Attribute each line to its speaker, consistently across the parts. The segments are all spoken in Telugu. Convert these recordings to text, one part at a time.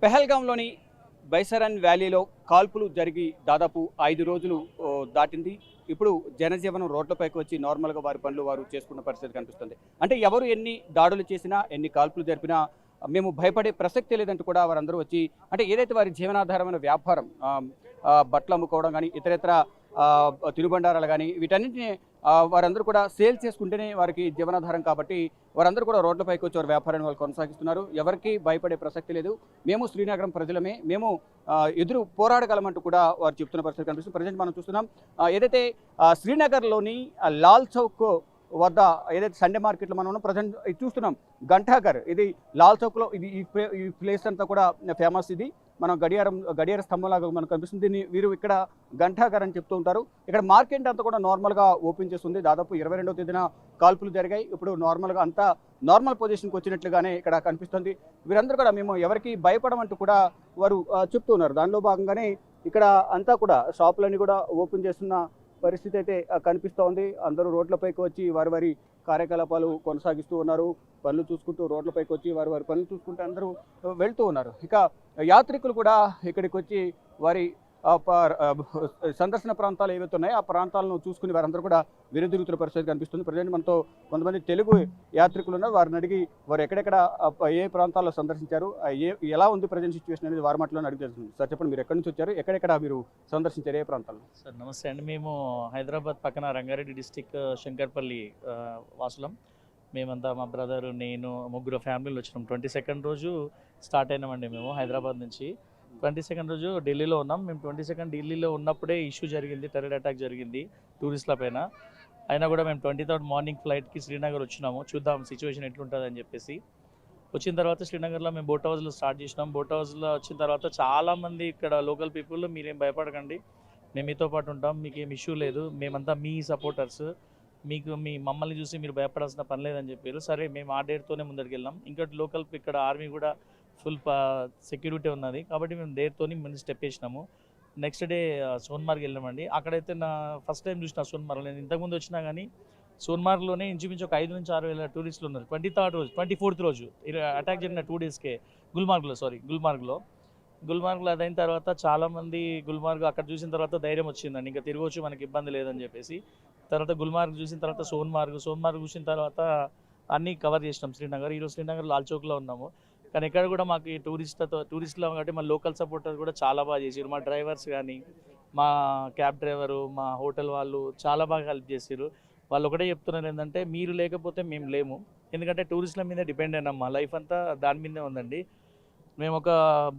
Speaker 1: పెహల్గాంలోని బైసరన్ వ్యాలీలో కాల్పులు జరిగి దాదాపు 5 రోజులు దాటింది. ఇప్పుడు జనజీవనం రోడ్లపైకి వచ్చి నార్మల్గా వారి పనులు వారు చేసుకున్న పరిస్థితి కనిపిస్తుంది. అంటే ఎవరు ఎన్ని దాడులు చేసినా, ఎన్ని కాల్పులు జరిపినా మేము భయపడే ప్రసక్తే లేదంటూ కూడా వారందరూ వచ్చి అంటే ఏదైతే వారి జీవనాధారమైన వ్యాపారం బట్టలు అమ్ముకోవడం కానీ, ఇతరేతర తినుబండారాలు కానీ వీటన్నింటినీ వారందరూ కూడా సేల్ చేసుకుంటేనే వారికి జీవనాధారం కాబట్టి వారందరూ కూడా రోడ్లపైకి వచ్చి వారి వ్యాపారాన్ని వాళ్ళు కొనసాగిస్తున్నారు. ఎవరికి భయపడే ప్రసక్తి లేదు. మేము శ్రీనగరం ప్రజలమే, మేము ఎదురు పోరాడగలమంటూ కూడా వారు చెప్తున్న పరిస్థితి కనిపిస్తుంది. ప్రజెంట్ మనం చూస్తున్నాం ఏదైతే శ్రీనగర్లోని లాల్ చౌక్ వద్ద ఏదైతే సండే మార్కెట్లో మనం ఉన్నాం ప్రజెంట్ ఇది చూస్తున్నాం. ఘంటాఘర్ ఇది లాల్ చౌక్లో ఇది ఈ ప్లేస్ అంతా కూడా ఫేమస్. ఇది మనం గడియార స్తంభంలాగా మనకు కనిపిస్తుంది. దీన్ని వీరు ఇక్కడ ఘంటాఘర్ అని చెప్తూ ఉంటారు. ఇక్కడ మార్కెట్ అంతా కూడా నార్మల్గా ఓపెన్ చేస్తుంది. దాదాపు 22వ తేదీన కాల్పులు జరిగాయి. ఇప్పుడు నార్మల్గా అంతా నార్మల్ పొజిషన్కి వచ్చినట్లుగానే ఇక్కడ కనిపిస్తుంది. వీరందరూ కూడా మేము ఎవరికి భయపడమంటూ కూడా వారు చెప్తూ ఉన్నారు. దానిలో భాగంగానే ఇక్కడ అంతా కూడా షాపులన్నీ కూడా ఓపెన్ చేస్తున్న పరిస్థితి అయితే కనిపిస్తూ ఉంది. అందరూ రోడ్లపైకి వచ్చి వారి కార్యకలాపాలు కొనసాగిస్తూ ఉన్నారు. పనులు చూసుకుంటూ రోడ్లపైకి వచ్చి వారి పనులు చూసుకుంటూ అందరూ వెళ్తూ ఉన్నారు. ఇక యాత్రికులు కూడా ఇక్కడికి వచ్చి వారి సందర్శన ప్రాంతాలు ఏవైతే ఉన్నాయో ఆ ప్రాంతాలను చూసుకుని వారందరూ కూడా వెనుదిరుగుతున్న పరిస్థితి కనిపిస్తుంది. ప్రజెంట్ మనతో కొంతమంది తెలుగు యాత్రికులు ఉన్నారు. వారిని అడిగి వారు ఎక్కడెక్కడ ఏ ప్రాంతాల్లో సందర్శించారు, ఎలా ఉంది ప్రజెంట్ సిచ్యువేషన్ అనేది వారి మాటలో అడిగి తెలుస్తుంది. సార్ చెప్పండి, మీరు ఎక్కడి నుంచి వచ్చారు, ఎక్కడెక్కడ మీరు సందర్శించారు, ఏ ప్రాంతాల్లో?
Speaker 2: సార్ నమస్తే అండి. మేము హైదరాబాద్ పక్కన రంగారెడ్డి డిస్టిక్ శంకర్పల్లి వాసులం. మేమంతా మా బ్రదర్, నేను, ముగ్గురు ఫ్యామిలీలు వచ్చినాం. 22nd రోజు స్టార్ట్ అయినామండి మేము హైదరాబాద్ నుంచి. 22nd రోజు ఢిల్లీలో ఉన్నాం. మేము 22nd ఢిల్లీలో ఉన్నప్పుడే ఇష్యూ జరిగింది, టెర్రర్ అటాక్ జరిగింది టూరిస్టుల పైన. అయినా కూడా మేము 23rd మార్నింగ్ ఫ్లైట్కి శ్రీనగర్ వచ్చినాము, చూద్దాం సిచ్యువేషన్ ఎట్లుంటుంది అని చెప్పేసి. వచ్చిన తర్వాత శ్రీనగర్లో మేము బోట్ హౌస్లో స్టార్ట్ చేసినాం. బోట్ హౌస్లో వచ్చిన తర్వాత చాలామంది ఇక్కడ లోకల్ పీపుల్, మీరేం భయపడకండి, మేము మీతో పాటు ఉంటాం, మీకేం ఇష్యూ లేదు, మేమంతా మీ సపోర్టర్స్, మమ్మల్ని చూసి మీరు భయపడాల్సిన పని లేదని చెప్పారు. సరే మేము ఆ డేట్తోనే ముందరికి వెళ్ళాం. ఇంకోటి లోకల్ ఇక్కడ ఆర్మీ కూడా ఫుల్ సెక్యూరిటీ ఉన్నది కాబట్టి మేము డేట్తోని ముందు స్టెప్ వేసినాము. నెక్స్ట్ డే సోన్మార్గ్ వెళ్ళామండి. అక్కడైతే నా ఫస్ట్ టైం చూసిన సోన్మార్గ్. నేను ఇంతకుముందు వచ్చినా కానీ సోన్మార్గ్లోనే ఇంచుమించు ఒక 5 నుంచి 6 వేల టూరిస్టులు ఉన్నారు. 23rd రోజు 24th రోజు అటాక్ జరిగిన 2 డేస్కే గుల్మార్గ్లో అదైన తర్వాత చాలామంది గుల్మార్గ్ అక్కడ చూసిన తర్వాత ధైర్యం వచ్చిందండి, ఇంకా తిరగవచ్చు, మనకి ఇబ్బంది లేదని చెప్పేసి. తర్వాత గుల్మార్గ్ చూసిన తర్వాత సోన్మార్గ్ చూసిన తర్వాత అన్నీ కవర్ చేసినాం శ్రీనగర్. ఈరోజు శ్రీనగర్ లాల్ చౌక్లో ఉన్నాము. కానీ ఎక్కడ కూడా మాకు ఈ టూరిస్టులు కాబట్టి మా లోకల్ సపోర్టర్స్ కూడా చాలా బాగా చేసారు. మా డ్రైవర్స్ కానీ, మా క్యాబ్ డ్రైవరు, మా హోటల్ వాళ్ళు చాలా బాగా హెల్ప్ చేసారు. వాళ్ళు ఒకటే చెప్తున్నారు ఏంటంటే, మీరు లేకపోతే మేము లేము, ఎందుకంటే టూరిస్టుల మీద డిపెండ్ అయినాం, మా లైఫ్ అంతా దాని మీదే ఉందండి. మేము ఒక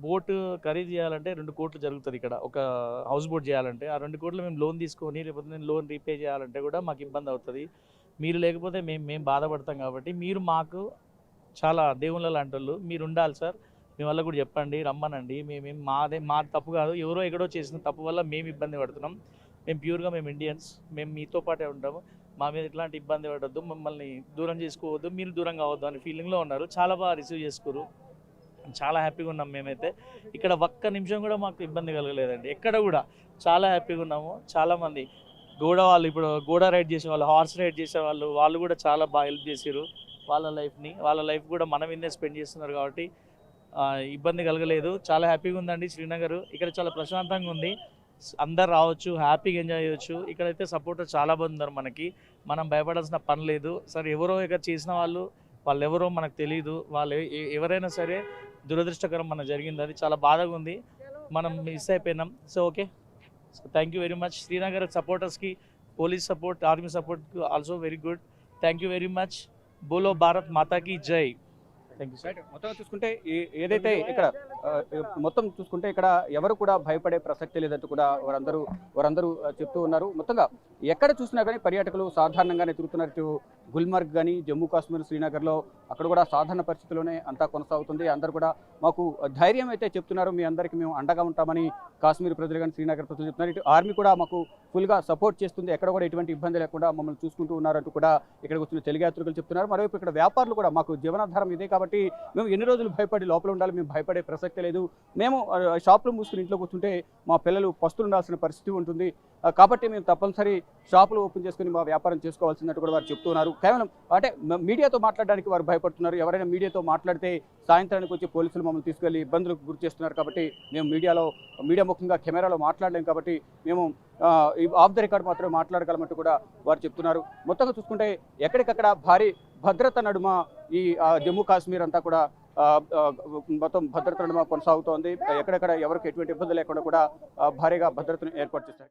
Speaker 2: బోట్ ఖరీదు చేయాలంటే 2 కోట్లు జరుగుతుంది ఇక్కడ. ఒక హౌస్ బోట్ చేయాలంటే ఆ 2 కోట్లు మేము లోన్ తీసుకొని, లేకపోతే నేను లోన్ రీపే చేయాలంటే కూడా మాకు ఇబ్బంది అవుతుంది. మీరు లేకపోతే మేము బాధపడతాం కాబట్టి మీరు మాకు చాలా దేవుళ్ళ లాంటి వాళ్ళు, మీరు ఉండాలి సార్, మీ వల్ల కూడా చెప్పండి, రమ్మనండి. మా తప్పు కాదు, ఎవరో ఎక్కడో చేసిన తప్పు వల్ల మేము ఇబ్బంది పడుతున్నాం. మేము ఇండియన్స్, మేము మీతో పాటే ఉంటాము, మా మీద ఇట్లాంటి ఇబ్బంది పడద్దు, మమ్మల్ని దూరం చేసుకోవద్దు, మీరు దూరం కావద్దు అనే ఫీలింగ్లో ఉన్నారు. చాలా బాగా రిసీవ్ చేసుకోరు, చాలా హ్యాపీగా ఉన్నాం. మేమైతే ఇక్కడ ఒక్క నిమిషం కూడా మాకు ఇబ్బంది కలగలేదండి, ఎక్కడ కూడా చాలా హ్యాపీగా ఉన్నాము. చాలామంది ఇప్పుడు గోడ రైడ్ చేసేవాళ్ళు, హార్స్ రైడ్ చేసేవాళ్ళు, వాళ్ళు కూడా చాలా బాగా హెల్ప్ చేశారు. వాళ్ళ లైఫ్ కూడా మన మీదే స్పెండ్ చేస్తున్నారు కాబట్టి ఇబ్బంది కలగలేదు. చాలా హ్యాపీగా ఉందండి శ్రీనగర్. ఇక్కడ చాలా ప్రశాంతంగా ఉంది, అందరు రావచ్చు, హ్యాపీగా ఎంజాయ్ చేయవచ్చు. ఇక్కడైతే సపోర్టర్ చాలా మంది ఉన్నారు మనకి, మనం భయపడాల్సిన పని లేదు. సరే ఎవరో ఇక్కడ చేసిన వాళ్ళు ఎవరో మనకు తెలియదు, వాళ్ళు ఎవరైనా సరే దురదృష్టకరం మనకు జరిగింది, అది చాలా బాధగా ఉంది, మనం మిస్ అయిపోయినాం. So okay, so thank you very much. Srinagar సపోర్టర్స్కి police support, army support also very good. Thank you very much. బోలో భారత్ మాతాకి జై. Thank you sir.
Speaker 1: మొత్తం చూసుకుంటే ఏదైతే ఇక్కడ మొత్తం చూసుకుంటే ఇక్కడ ఎవరు కూడా భయపడే ప్రసక్తి లేదంటూ కూడా వారందరూ చెప్తూ ఉన్నారు. మొత్తంగా ఎక్కడ చూసినా కానీ పర్యాటకులు సాధారణంగానే తిరుగుతున్నారు. ఇటు గుల్మార్గ్ కానీ, జమ్మూ కాశ్మీర్, శ్రీనగర్లో అక్కడ కూడా సాధారణ పరిస్థితుల్లోనే అంతా కొనసాగుతుంది. అందరూ కూడా మాకు ధైర్యం అయితే చెప్తున్నారు, మీ అందరికీ మేము అండగా ఉంటామని కాశ్మీర్ ప్రజలు కానీ, శ్రీనగర్ ప్రజలు చెప్తున్నారు. ఇటు ఆర్మీ కూడా మాకు ఫుల్గా సపోర్ట్ చేస్తుంది, ఎక్కడ కూడా ఎటువంటి ఇబ్బంది లేకుండా మమ్మల్ని చూసుకుంటూ ఉన్నారంటూ కూడా ఇక్కడికి వచ్చిన తెలుగు యాత్రికులు చెప్తున్నారు. మరోవైపు ఇక్కడ వ్యాపారులు కూడా మాకు జీవనాధారం ఇదే కాబట్టి కాబట్టి మేము ఎన్ని రోజులు భయపడి లోపల ఉండాలి, మేము భయపడే ప్రసక్తే లేదు. మేము షాపులు మూసుకుని ఇంట్లో కూర్చుంటే మా పిల్లలు పస్తులు ఉండాల్సిన పరిస్థితి ఉంటుంది. కాబట్టి మేము తప్పనిసరి షాపులు ఓపెన్ చేసుకుని మా వ్యాపారం చేసుకోవాల్సినట్టు కూడా వారు చెప్తున్నారు. కేవలం అంటే మీడియాతో మాట్లాడడానికి వారు భయపడుతున్నారు. ఎవరైనా మీడియాతో మాట్లాడితే సాయంత్రానికి వచ్చి పోలీసులు మమ్మల్ని తీసుకెళ్లి ఇబ్బందులకు గురి చేస్తున్నారు. కాబట్టి మేము మీడియా ముఖ్యంగా కెమెరాలో మాట్లాడలేం. కాబట్టి మేము ఆఫ్ ద రికార్డ్ మాత్రమే మాట్లాడగలమంటూ కూడా వారు చెప్తున్నారు. మొత్తంగా చూసుకుంటే ఎక్కడికక్కడ భారీ భద్రత నడుమ ఈ జమ్మూ కాశ్మీర్ అంతా కూడా మొత్తం భద్రత నడుమ కొనసాగుతోంది. ఎక్కడెక్కడ ఎవరికి ఎటువంటి ఇబ్బంది లేకుండా కూడా భారీగా భద్రతను ఏర్పాటు చేశారు.